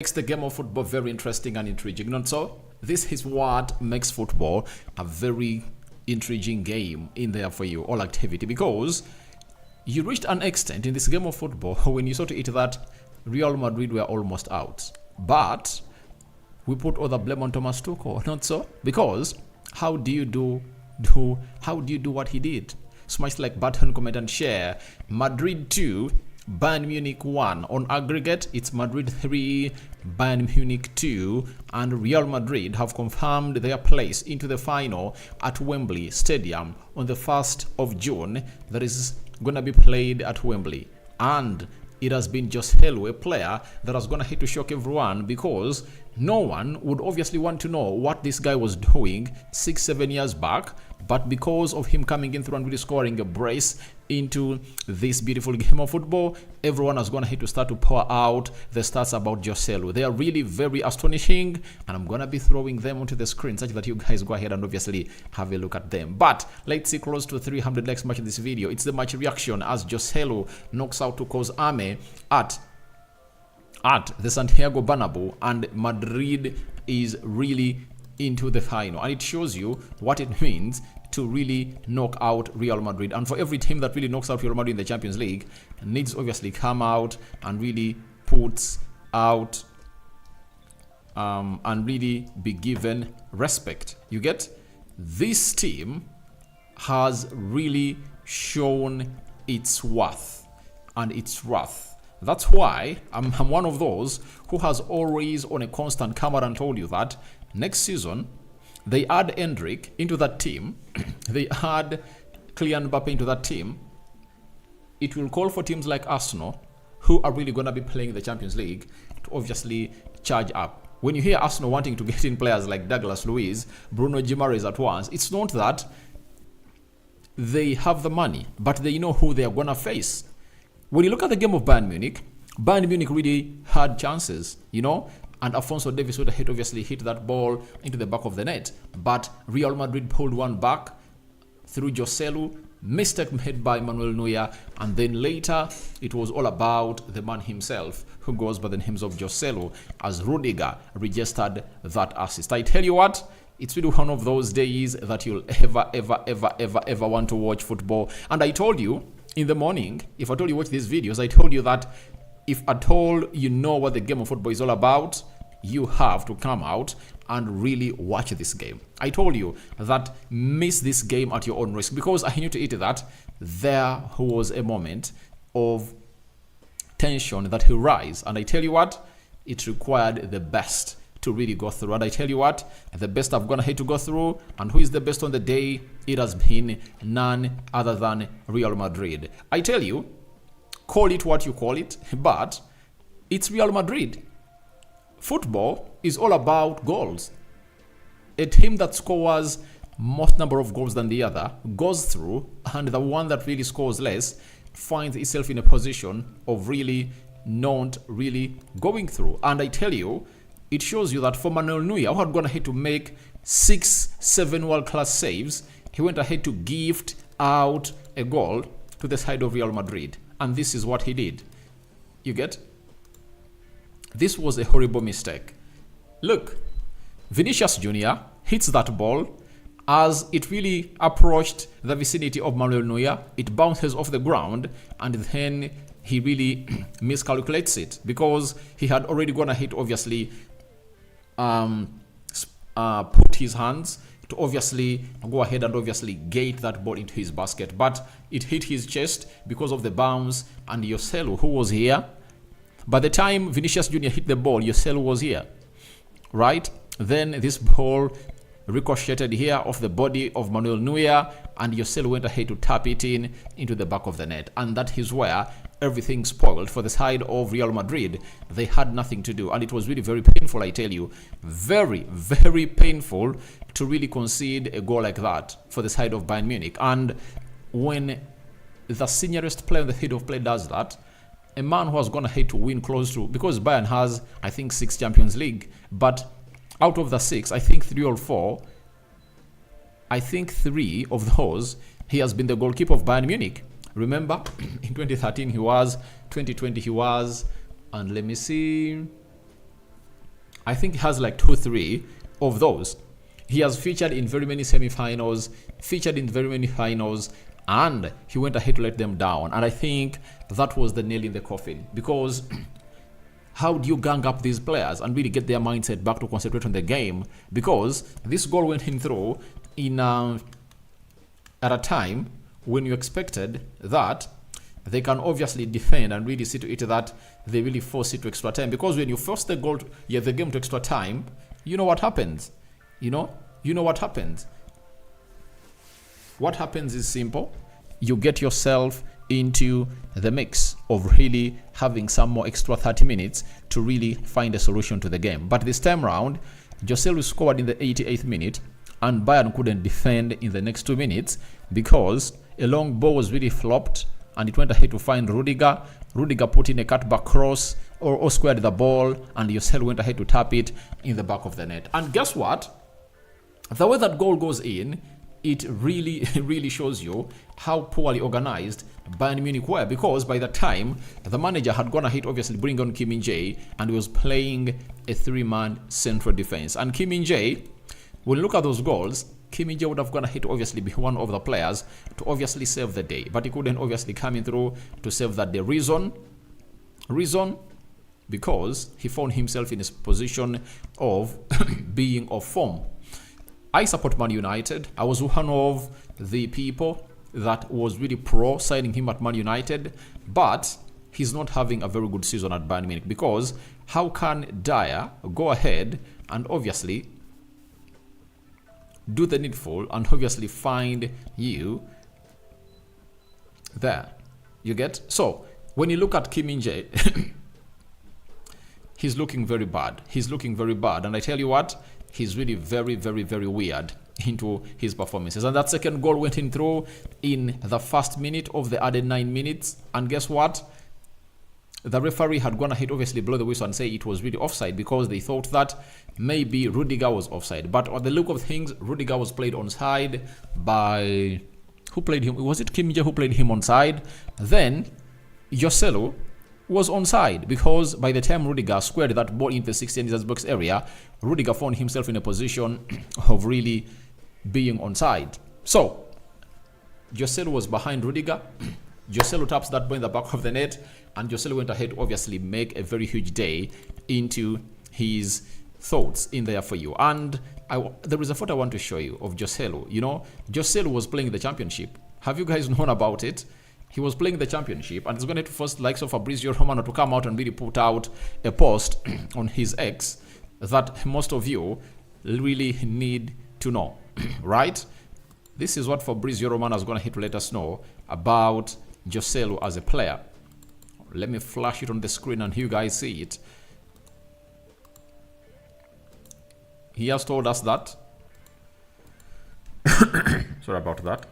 Makes the game of football very interesting and intriguing. And so this is what makes football a very intriguing game in there for you, all activity, because you reached an extent in this game of football when you saw to it that Real Madrid were almost out. But we put all the blame on Thomas Tuchel, not so? Because how do you do what he did? Smash like button, comment and share. Madrid 2, Bayern Munich 1. On aggregate, it's Madrid 3, Bayern Munich 2, and Real Madrid have confirmed their place into the final at Wembley Stadium on the 1st of June. That is going to be played at Wembley. And it has been Joselu, a player that has going to hit to shock everyone, because no one would obviously want to know what this guy was doing 6-7 years back. But because of him coming in through and really scoring a brace into this beautiful game of football, everyone is going to hit to start to pour out the stats about Joselu. They are really very astonishing, and I'm going to be throwing them onto the screen such that you guys go ahead and obviously have a look at them. But let's see close to 300 likes match in this video. It's the match reaction as Joselu knocks out Tuchel's army at the Santiago Bernabeu, and Madrid is really into the final, and it shows you what it means to really knock out Real Madrid. And for every team that really knocks out Real Madrid in the Champions League, needs obviously come out and really puts out and really be given respect. You get? This team has really shown its worth and its wrath. That's why I'm one of those who has always on a constant camera and told you that next season they add Endrick into that team, they add Kylian Mbappe into that team. It will call for teams like Arsenal, who are really going to be playing the Champions League, to obviously charge up. When you hear Arsenal wanting to get in players like Douglas Luiz, Bruno Guimaraes at once, it's not that they have the money, but they know who they are going to face. When you look at the game of Bayern Munich really had chances, you know, and Alphonso Davies would have obviously hit that ball into the back of the net. But Real Madrid pulled one back through Joselu, mistake made by Manuel Neuer, and then later it was all about the man himself, who goes by the names of Joselu, as Rudiger registered that assist. I tell you what, it's really one of those days that you'll ever want to watch football. And I told you in the morning, if at all you watch these videos, I told you that if at all you know what the game of football is all about, you have to come out and really watch this game. I told you that miss this game at your own risk, because I knew to it that there was a moment of tension that will rise. And I tell you what, it required the best to really go through. And I tell you what, the best I've gonna hate to go through. And who is the best on the day? It has been none other than Real Madrid. I tell you, call it what you call it, but it's Real Madrid. Football is all about goals. A team that scores most number of goals than the other goes through, and the one that really scores less finds itself in a position of really not really going through. And I tell you, it shows you that for Manuel Neuer, who had gone ahead to make 6-7 world-class saves, he went ahead to gift out a goal to the side of Real Madrid. And this is what he did. You get? This was a horrible mistake. Look, Vinicius Jr. hits that ball. As it really approached the vicinity of Manuel Neuer, it bounces off the ground, and then he really miscalculates it, because he had already gone ahead to obviously put his hands to obviously go ahead and obviously gate that ball into his basket, but it hit his chest because of the bounce, and Joselu, who was here, by the time Vinicius Jr. hit the ball, Joselu was here, right? Then this ball ricocheted here off the body of Manuel Neuer, and Joselu went ahead to tap it into the back of the net, and that is where everything spoiled for the side of Real Madrid. They had nothing to do, and it was really very painful, I tell you. Very painful to really concede a goal like that for the side of Bayern Munich. And when the seniorest player on the head of play does that, a man who has gone ahead to win close to, because Bayern has, I think, 6 Champions League, but out of the 6, I think 3 or 4, I think 3 of those, he has been the goalkeeper of Bayern Munich. Remember, in 2013 he was, 2020 he was, and let me see, I think he has like 2-3 of those. He has featured in very many semi-finals, featured in very many finals, and he went ahead to let them down. And I think that was the nail in the coffin, because how do you gang up these players and really get their mindset back to concentrate on the game? Because this goal went in through in at a time when you expected that they can obviously defend and really see to it that they really force it to extra time. Because when you force the game to extra time, you know what happens. You know what happens. What happens is simple. You get yourself into the mix of really having some more extra 30 minutes to really find a solution to the game. But this time round, Joselu scored in the 88th minute, and Bayern couldn't defend in the next 2 minutes because a long ball was really flopped, and it went ahead to find Rudiger. Rudiger put in a cutback cross or squared the ball, and Joselu went ahead to tap it in the back of the net. And guess what? The way that goal goes in, it really shows you how poorly organized Bayern Munich were, because by the time the manager had gone ahead, obviously bring on Kim Min-jae, and he was playing a 3-man central defense. And Kim Min-jae, when you look at those goals, Kim Min-jae would have gone ahead to obviously be one of the players to obviously save the day, but he couldn't obviously come in through to save that day. Reason, because he found himself in a position of being off form. I support Man United. I was one of the people that was really pro signing him at Man United, but he's not having a very good season at Bayern Munich, because how can Dyer go ahead and obviously do the needful and obviously find you there? You get? So when you look at Kim Min-jae, he's looking very bad. And I tell you what, he's really very weird into his performances. And that second goal went in through in the first minute of the added 9 minutes. And guess what? The referee had gone ahead, obviously blow the whistle and say it was really offside, because they thought that maybe Rudiger was offside. But on the look of things, Rudiger was played onside by... Who played him? Was it Kim Min-jae who played him onside? Then Joselu was onside, because by the time Rudiger squared that ball into the 16 meters box area, Rudiger found himself in a position of really being onside. So Joselu was behind Rudiger. Joselu taps that ball in the back of the net, and Joselu went ahead to obviously make a very huge day into his thoughts in there for you. And there is a photo I want to show you of Joselu. You know, Joselu was playing the championship. Have you guys known about it? He was playing the championship, and it's going to force likes of Fabrizio Romano to come out and really put out a post on his X that most of you really need to know, right? This is what Fabrizio Romano is going to let us know about Joselu as a player. Let me flash it on the screen and you guys see it. He has told us that. Sorry about that.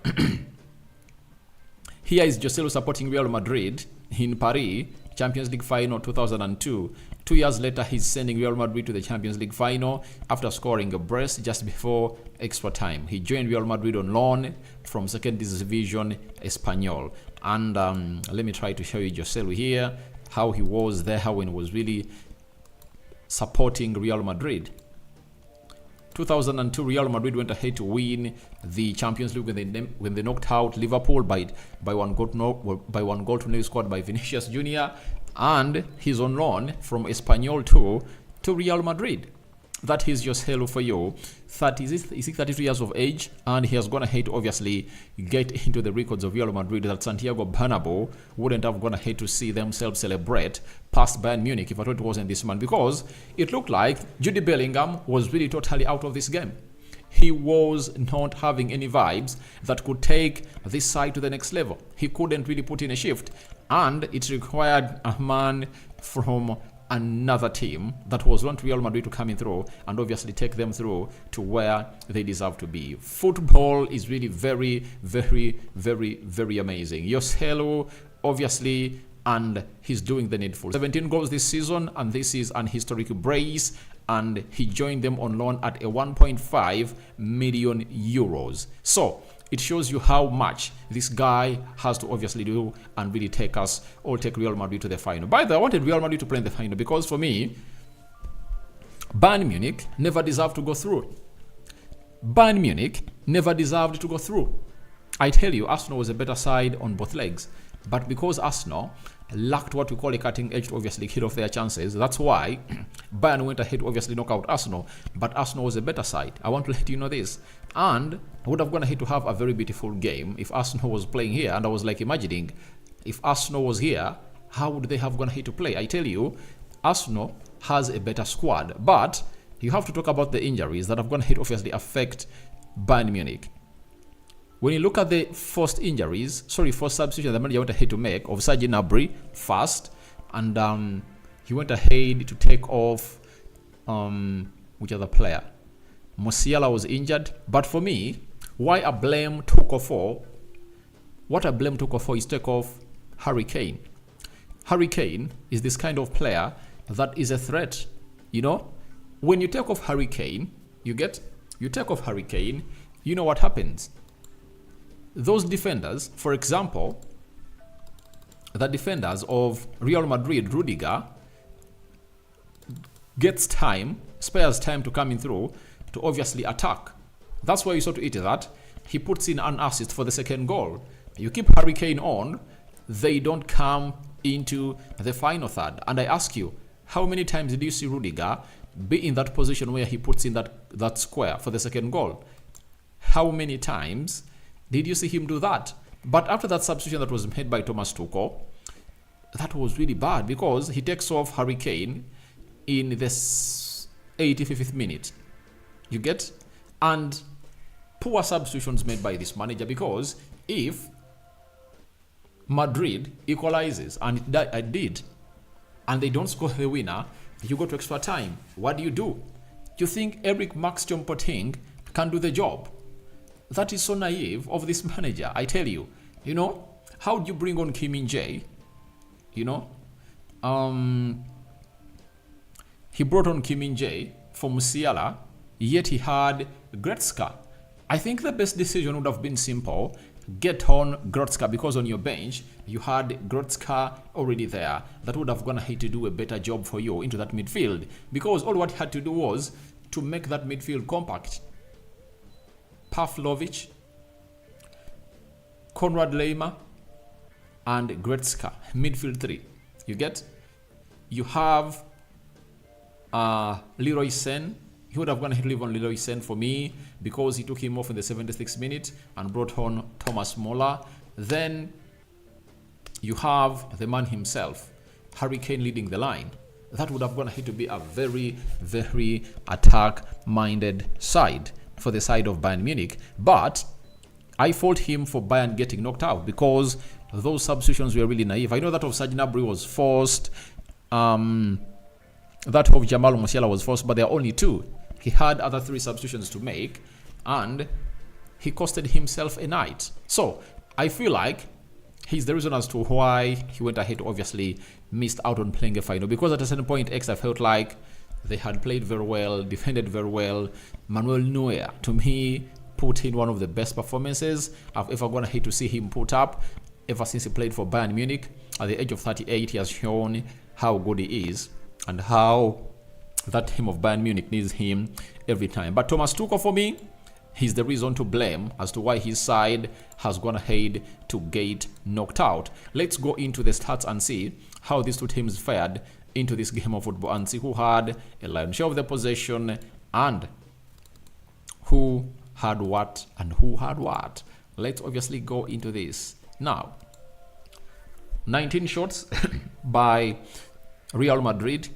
Here is Joselu supporting Real Madrid in Paris, Champions League final 2002. 2 years later, he's sending Real Madrid to the Champions League final after scoring a brace just before extra time. He joined Real Madrid on loan from second division Espanyol. And let me try to show you Joselu here, how he was there, how he was really supporting Real Madrid. 2002, Real Madrid went ahead to win the Champions League when they knocked out Liverpool by one goal to nil, scored by Vinicius Junior, and he's on loan from Espanyol to Real Madrid. That is Joselu for you. Is he 33 years of age, and he has gone ahead to obviously get into the records of Real Madrid that Santiago Bernabeu wouldn't have gone ahead to see themselves celebrate past Bayern Munich if I thought it wasn't this man, because it looked like Jude Bellingham was really totally out of this game. He was not having any vibes that could take this side to the next level. He couldn't really put in a shift, and it required a man from another team that was want Real Madrid to come in through and obviously take them through to where they deserve to be. Football is really very amazing. Joselu, obviously, and he's doing the needful. 17 goals this season, and this is an historic brace, and he joined them on loan at a 1.5 million euros. So it shows you how much this guy has to obviously do and really take Real Madrid to the final. By the way, I wanted Real Madrid to play in the final because for me, Bayern Munich never deserved to go through. Bayern Munich never deserved to go through. I tell you, Arsenal was a better side on both legs. But because Arsenal lacked what we call a cutting edge to obviously kill off their chances, that's why Bayern went ahead to obviously knock out Arsenal. But Arsenal was a better side. I want to let you know this. And I would have gone ahead to have a very beautiful game if Arsenal was playing here. And I was like imagining, if Arsenal was here, how would they have gone ahead to play? I tell you, Arsenal has a better squad. But you have to talk about the injuries that have gone ahead to obviously affect Bayern Munich. When you look at the first substitution the manager went ahead to make of Serge Gnabry first, and he went ahead to take off which other player? Musiala was injured. But for me, what I blame Tuchel for is take off Harry Kane. Harry Kane is this kind of player that is a threat. You know, when you take off Harry Kane, you take off Harry Kane, you know what happens? Those defenders, for example, the defenders of Real Madrid, Rudiger, spares time to come in through to obviously attack. That's why you saw to it that he puts in an assist for the second goal. You keep Harry Kane on, they don't come into the final third. And I ask you, how many times did you see Rudiger be in that position where he puts in that square for the second goal? How many times did you see him do that? But after that substitution that was made by Thomas Tuchel, that was really bad because he takes off Harry Kane in the 85th minute. You get? And poor substitutions made by this manager, because if Madrid equalizes, and it did, and they don't score the winner, you go to extra time. What do? You think Eric Max Choupo-Moting can do the job? That is so naive of this manager, I tell you. You know, how do you bring on Kim Min-jae? You know, he brought on Kim Min-jae for Musiala, yet he had Goretzka. I think the best decision would have been simple. Get on Goretzka, because on your bench, you had Goretzka already there. That would have gone ahead to do a better job for you into that midfield, because all what he had to do was to make that midfield compact. Pavlovic, Konrad Laimer, and Goretzka, midfield three. You get? You have Leroy Sen. He would have gone ahead to leave on Leroy Sen for me, because he took him off in the 76th minute and brought on Thomas Muller. Then you have the man himself, Harry Kane, leading the line. That would have gone ahead to be a very, very attack-minded side for the side of Bayern Munich. But I fault him for Bayern getting knocked out, because those substitutions were really naive. I know that of Serge Gnabry was forced. That of Jamal Musiala was forced, but there are only two. He had other three substitutions to make, and he costed himself a night. So I feel like he's the reason as to why he went ahead to obviously missed out on playing a final, because at a certain point I felt like they had played very well, defended very well. Manuel Neuer, to me, put in one of the best performances I've ever gone ahead to see him put up ever since he played for Bayern Munich. At the age of 38, he has shown how good he is and how that team of Bayern Munich needs him every time. But Thomas Tuchel, for me, he's the reason to blame as to why his side has gone ahead to get knocked out. Let's go into the stats and see how these two teams fared into this game of football, and see who had a lion's share of the possession and who had what and who had what. Let's obviously go into this now. 19 shots by Real Madrid,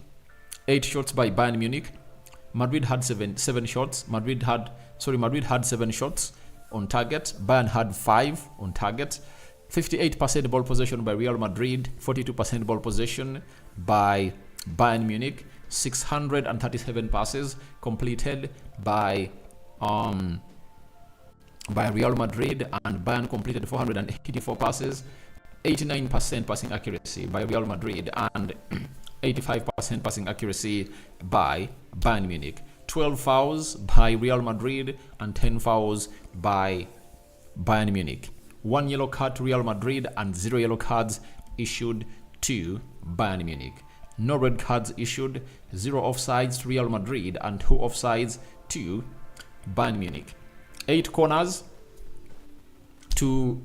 8 shots by Bayern Munich. Madrid had seven shots. Madrid had 7 shots on target. Bayern had 5 on target. 58% ball possession by Real Madrid, 42% ball possession by Bayern Munich. 637 passes completed by Real Madrid, and Bayern completed 484 passes. 89% passing accuracy by Real Madrid and 85% passing accuracy by Bayern Munich. 12 fouls by Real Madrid and 10 fouls by Bayern Munich. 1 yellow card to Real Madrid and 0 yellow cards issued to Bayern Munich. No red cards issued, 0 offsides to Real Madrid and 2 offsides to Bayern Munich. 8 corners to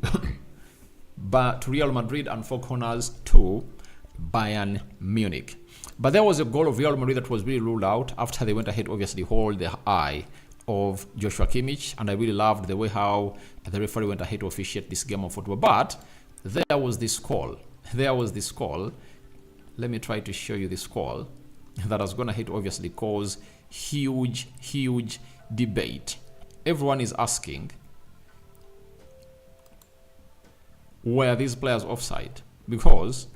Real Madrid and 4 corners to Bayern Munich. But there was a goal of Real Madrid that was really ruled out after they went ahead, obviously, hold the eye of Joshua Kimmich, and I really loved the way how the referee went ahead to officiate this game of football. But there was this call. Let me try to show you this call that was going to obviously cause huge debate. Everyone is asking, were these players offside? Because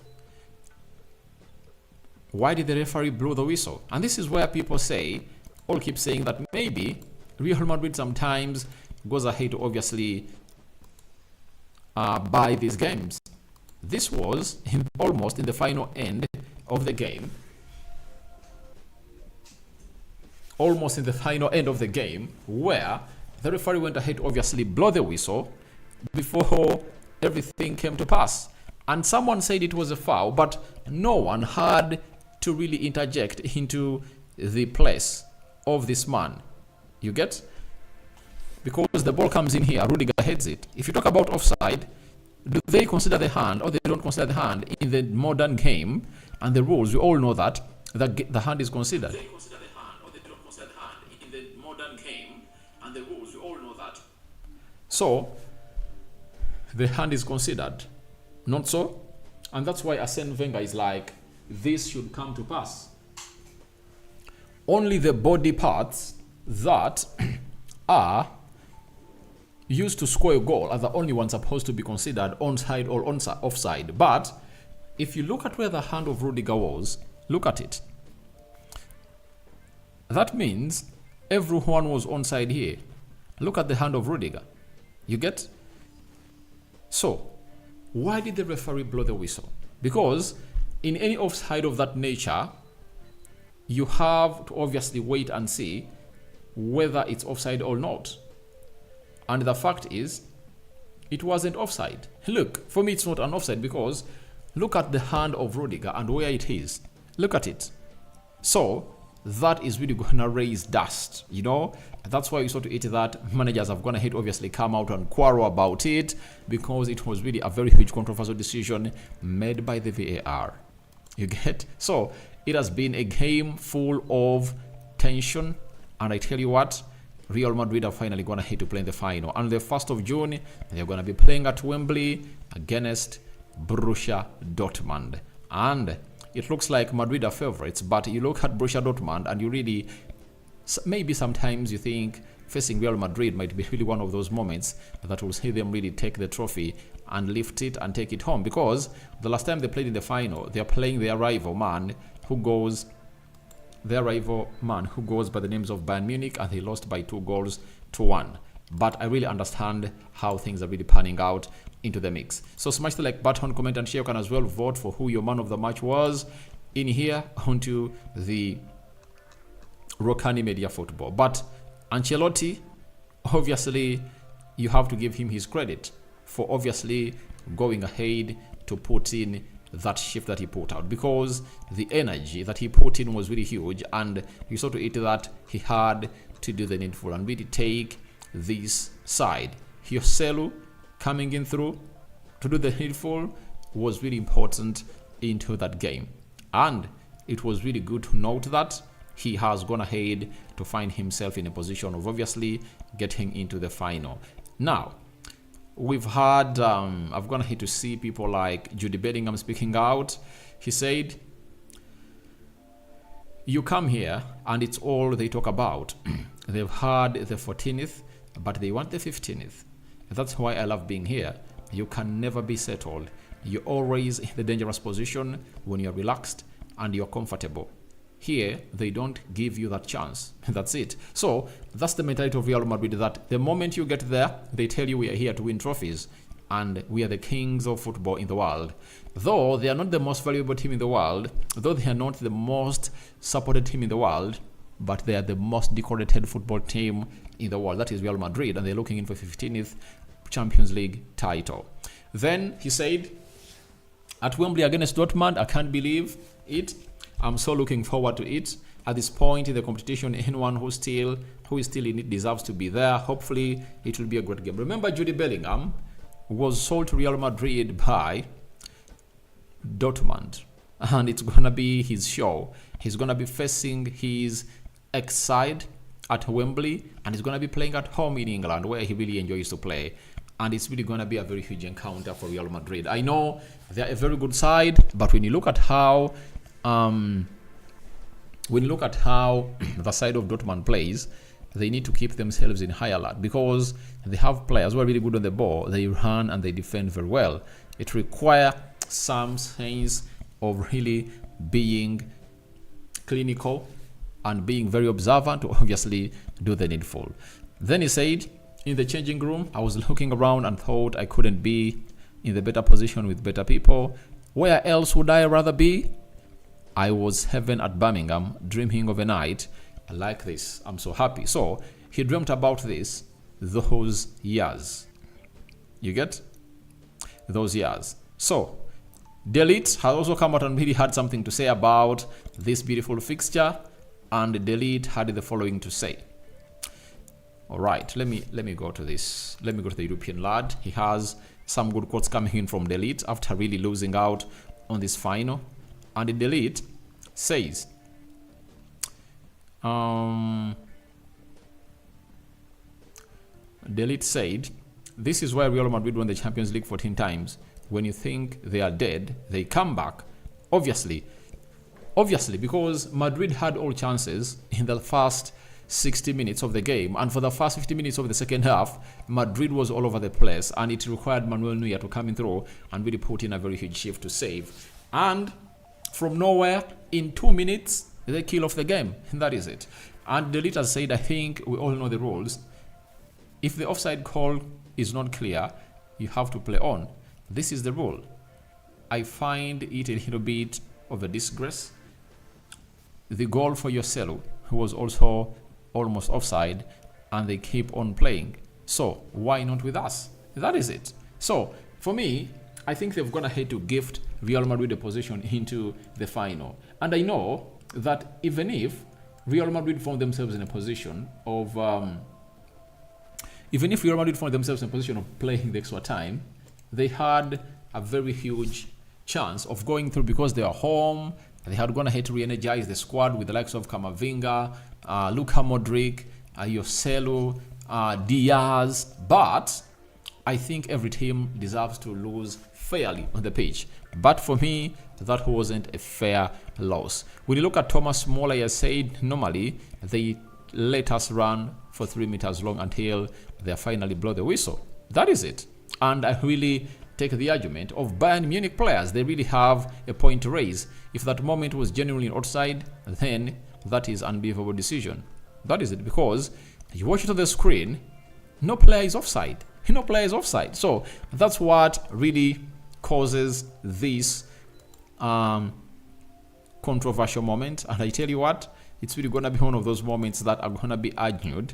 why did the referee blow the whistle? And this is where people all keep saying that maybe Real Madrid sometimes goes ahead to obviously buy these games. This was almost in the final end of the game. Almost in the final end of the game, where the referee went ahead to obviously blow the whistle before everything came to pass. And someone said it was a foul, but no one had to really interject into the place of this man. You get? Because the ball comes in here, Rudiger heads it. If you talk about offside, do they consider the hand or they don't consider the hand in the modern game and the rules? We all know that the hand is considered. They consider the hand or they don't consider the hand in the modern game and the rules. We all know that. So the hand is considered, not so, and that's why Arsene Wenger is like, this should come to pass. Only the body parts that are used to score a goal are the only ones supposed to be considered onside or offside. But if you look at where the hand of Rudiger was, look at it. That means everyone was onside here. Look at the hand of Rudiger. You get? So, why did the referee blow the whistle? Because in any offside of that nature, you have to obviously wait and see whether it's offside or not. And the fact is, it wasn't offside. Look, for me it's not an offside because look at the hand of Rudiger and where it is. Look at it. So, that is really going to raise dust, you know. That's why you saw to it that managers have gone ahead obviously come out and quarrel about it, because it was really a very huge controversial decision made by the VAR. You get? So it has been a game full of tension, and I tell you what, Real Madrid are finally going ahead to play in the final. On the 1st of June, they're going to be playing at Wembley against Borussia Dortmund. And it looks like Madrid are favorites, but you look at Borussia Dortmund and you really, maybe sometimes you think facing Real Madrid might be really one of those moments that will see them really take the trophy and lift it and take it home. Because the last time they played in the final, they're playing their rival man who goes by the names of Bayern Munich, and they lost by 2-1. But I really understand how things are really panning out into the mix. So smash the like button, comment and share. You can as well vote for who your man of the match was in here onto the Rocani Media Football. But Ancelotti, obviously, you have to give him his credit for obviously going ahead to put in that shift that he put out, because the energy that he put in was really huge, and you saw to it that he had to do the needful and really take this side. Joselu coming in through to do the needful was really important into that game, and it was really good to note that he has gone ahead to find himself in a position of obviously getting into the final. Now, we've had, I've gone ahead to see people like Jude Bellingham speaking out. He said, you come here and it's all they talk about. They've had the 14th, but they want the 15th. That's why I love being here. You can never be settled. You're always in the dangerous position when you're relaxed and you're comfortable. Here, they don't give you that chance. That's it. So, that's the mentality of Real Madrid, that the moment you get there, they tell you we are here to win trophies and we are the kings of football in the world. Though they are not the most valuable team in the world, though they are not the most supported team in the world, but they are the most decorated football team in the world. That is Real Madrid, and they're looking in for 15th Champions League title. Then he said, at Wembley against Dortmund, I can't believe it. I'm so looking forward to it. At this point in the competition, anyone who is still in it deserves to be there. Hopefully, it will be a great game. Remember, Jude Bellingham was sold to Real Madrid by Dortmund, and it's gonna be his show. He's gonna be facing his ex-side at Wembley, and he's gonna be playing at home in England, where he really enjoys to play. And it's really gonna be a very huge encounter for Real Madrid. I know they're a very good side, but when you look at how the side of Dortmund plays, they need to keep themselves in high alert because they have players who are really good on the ball. They run and they defend very well. It requires some sense of really being clinical and being very observant to obviously do the needful. Then he said, in the changing room, I was looking around and thought I couldn't be in the better position with better people. Where else would I rather be? I was heaven at Birmingham, dreaming of a night like this. I'm so happy. So he dreamt about this those years. You get? Those years. So Delete has also come out and really had something to say about this beautiful fixture, and Delete had the following to say. All right, let me go to this. Let me go to the European lad. He has some good quotes coming in from Delete after really losing out on this final. And the Delete says, Delete said, this is why Real Madrid won the Champions League 14 times. When you think they are dead, they come back. Obviously, because Madrid had all chances in the first 60 minutes of the game, and for the first 50 minutes of the second half, Madrid was all over the place, and it required Manuel Neuer to come in through and really put in a very huge shift to save. And from nowhere, in 2 minutes, they kill off the game, and that is it. And the leader said, I think we all know the rules. If the offside call is not clear, you have to play on. This is the rule. I find it a little bit of a disgrace. The goal for Joselu, who was also almost offside, and they keep on playing. So why not with us? That is it. So for me, I think they've gone ahead to gift Real Madrid a position into the final. And I know that even if Real Madrid found themselves in a position of playing the extra time, they had a very huge chance of going through because they are home. They had gone ahead to re-energize the squad with the likes of Camavinga, Luka Modric, Joselu, Diaz. But I think every team deserves to lose fairly on the pitch. But for me, that wasn't a fair loss. When you look at Thomas Muller, I said normally they let us run for 3 meters long until they finally blow the whistle. That is it. And I really take the argument of Bayern Munich players. They really have a point to raise. If that moment was genuinely outside, then that is an unbelievable decision. That is it, because you watch it on the screen, no player is offside. No player is offside. So that's what really causes this controversial moment. And I tell you what, it's really going to be one of those moments that are going to be argued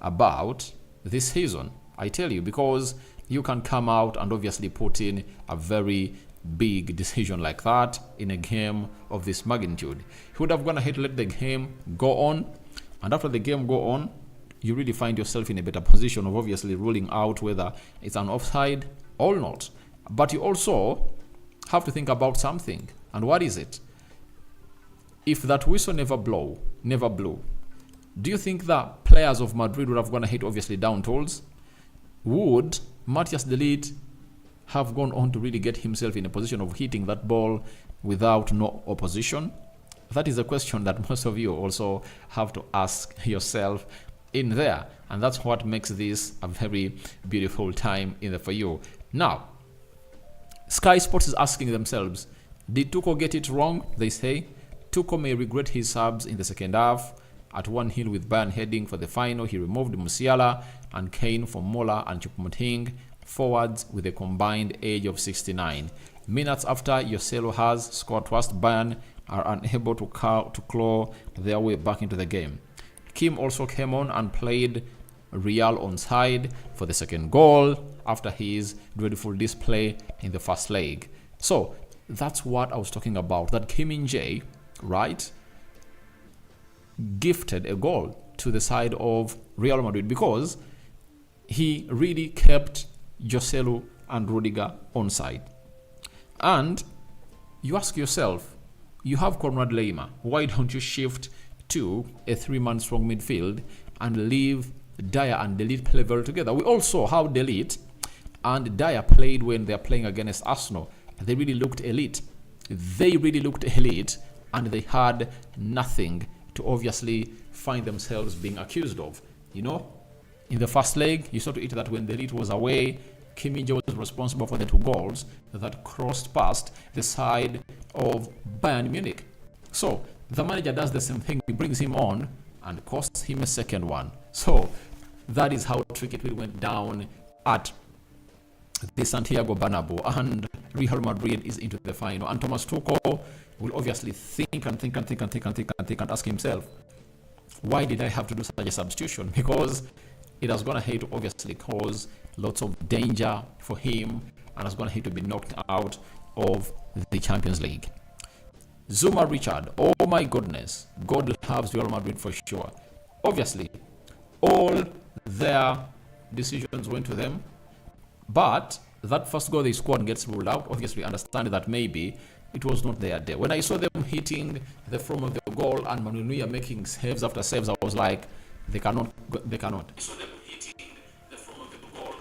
about this season. I tell you, because you can come out and obviously put in a very big decision like that in a game of this magnitude. You would have gone ahead to let the game go on, and after the game go on, you really find yourself in a better position of obviously ruling out whether it's an offside or not. But you also have to think about something, and what is it? If that whistle never blew, do you think that players of Madrid would have gone ahead obviously down tools? Would Matthias de Ligt have gone on to really get himself in a position of hitting that ball without no opposition? That is a question that most of you also have to ask yourself in there. And that's what makes this a very beautiful time in there for you. Now, Sky Sports is asking themselves, did Tuchel get it wrong? They say Tuchel may regret his subs in the second half. At 1-0 with Bayern heading for the final, he removed Musiala and Kane for Muller and Choupo-Moting, forwards with a combined age of 69. Minutes after Joselu has scored twice, Bayern are unable to claw their way back into the game. Kim also came on and played Real onside for the second goal after his dreadful display in the first leg. So That's what I was talking about. That Kim Min-jae, right, gifted a goal to the side of Real Madrid because he really kept Joselu and Rudiger on side. And you ask yourself, you have Konrad Laimer, why don't you shift to a 3-man strong midfield and leave Dyer and Delete play well together? We all saw how Delete and Dyer played when they're playing against Arsenal. They really looked elite. And they had nothing to obviously find themselves being accused of. You know, in the first leg, you saw to it that when Delete was away, Kim Min-jae was responsible for the 2 goals that crossed past the side of Bayern Munich. So the manager does the same thing. He brings him on and costs him a second one. So that is how tricky it went down at the Santiago Bernabeu, and Real Madrid is into the final. And Thomas Tuchel will obviously think and ask himself, why did I have to do such a substitution? Because it has gonna hate to obviously cause lots of danger for him, and has gonna hate to be knocked out of the Champions League. Zuma Richard, oh my goodness, God loves Real Madrid for sure. Obviously, all their decisions went to them, but that first goal they scored gets ruled out. Obviously, understand that maybe it was not their day. When I saw them hitting the front of the goal and Manuel Neuer making saves after saves, I was like, they cannot. I saw them hitting the front of the goal.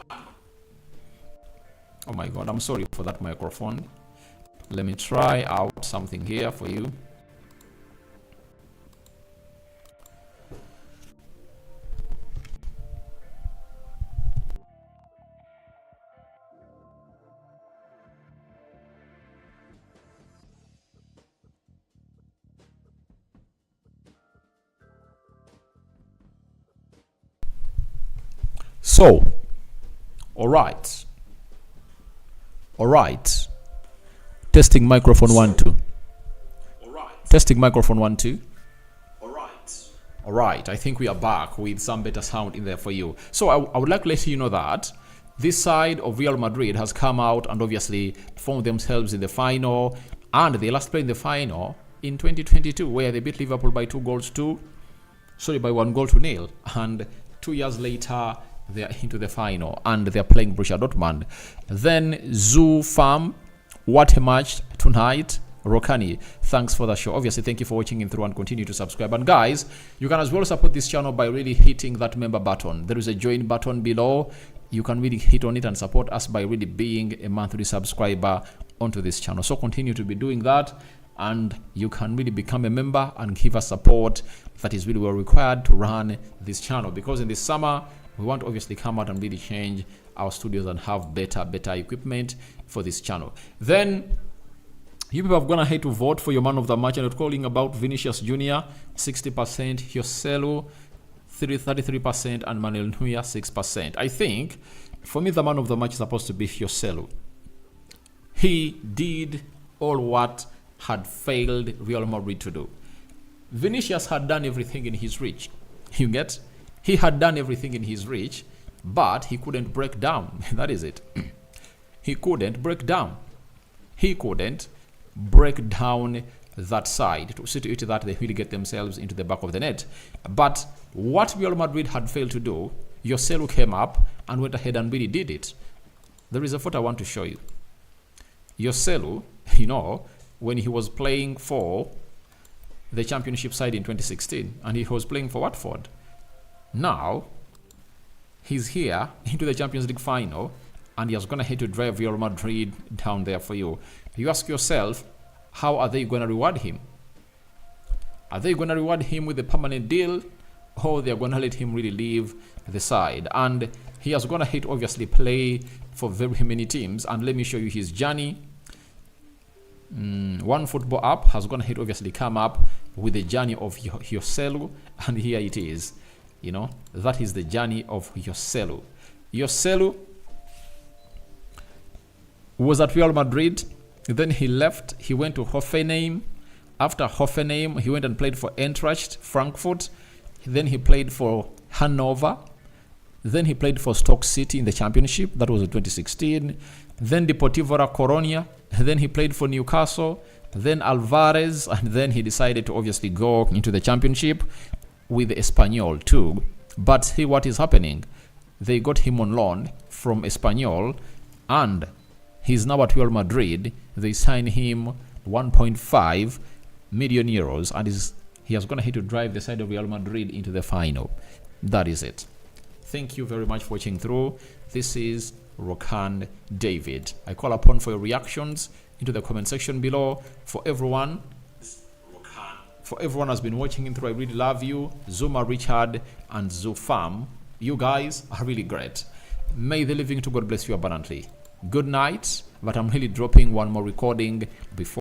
Oh my God, I'm sorry for that microphone. Let me try out something here for you. So, all right. Testing microphone 1 2. All right. Testing microphone 1 2. All right. I think we are back with some better sound in there for you. So I would like to let you know that this side of Real Madrid has come out and obviously formed themselves in the final, and they last played in the final in 2022 where they beat Liverpool by 1 goal to nil, and 2 years later they are into the final and they are playing Borussia Dortmund. Then Zoo Farm, what a match tonight. Rokani, thanks for the show. Obviously, thank you for watching in through and continue to subscribe. And guys, you can as well support this channel by really hitting that member button. There is a join button below. You can really hit on it and support us by really being a monthly subscriber onto this channel. So continue to be doing that, and you can really become a member and give us support that is really well required to run this channel, because in this summer we want to obviously come out and really change our studios and have better equipment for this channel. Then you people have gone ahead to vote for your man of the match, and you're calling about Vinicius Jr. 60%, Joselu 33%, and Manuel Neuer 6%. I think for me the man of the match is supposed to be Joselu. He did all what had failed Real Madrid to do. Vinicius had done everything in his reach. You get? He had done everything in his reach, but he couldn't break down. That is it. He couldn't break down. He couldn't break down that side to see to it that they really get themselves into the back of the net. But what Real Madrid had failed to do, Joselu came up and went ahead and really did it. There is a photo I want to show you. Joselu, you know, when he was playing for the championship side in 2016, and he was playing for Watford. Now, he's here into the Champions League final, and he has gone ahead to drive Real Madrid down there for you. You ask yourself, how are they going to reward him? Are they going to reward him with a permanent deal, or they're going to let him really leave the side? And he has gone ahead to obviously play for very many teams, and let me show you his journey. One Football app has gone ahead to obviously come up with the journey of Joselu, and here it is. You know, that is the journey of Joselu. Joselu was at Real Madrid, then he left, he went to Hoffenheim. After Hoffenheim, he went and played for Eintracht Frankfurt. Then he played for Hanover. Then he played for Stoke City in the championship. That was in 2016. Then Deportivo La Coruña then he played for Newcastle, then Alvarez, and then he decided to obviously go into the championship with Espanyol too. But see what is happening. They got him on loan from Espanyol, and he's now at Real Madrid. They signed him 1.5 million euros, and he has gone ahead to drive the side of Real Madrid into the final. That is it. Thank you very much for watching through. This is Rokan David. I call upon for your reactions into the comment section below. For everyone who's been watching through, I really love you. Zuma Richard and Zufam, you guys are really great. May the living to God bless you abundantly. Good night, but I'm really dropping one more recording before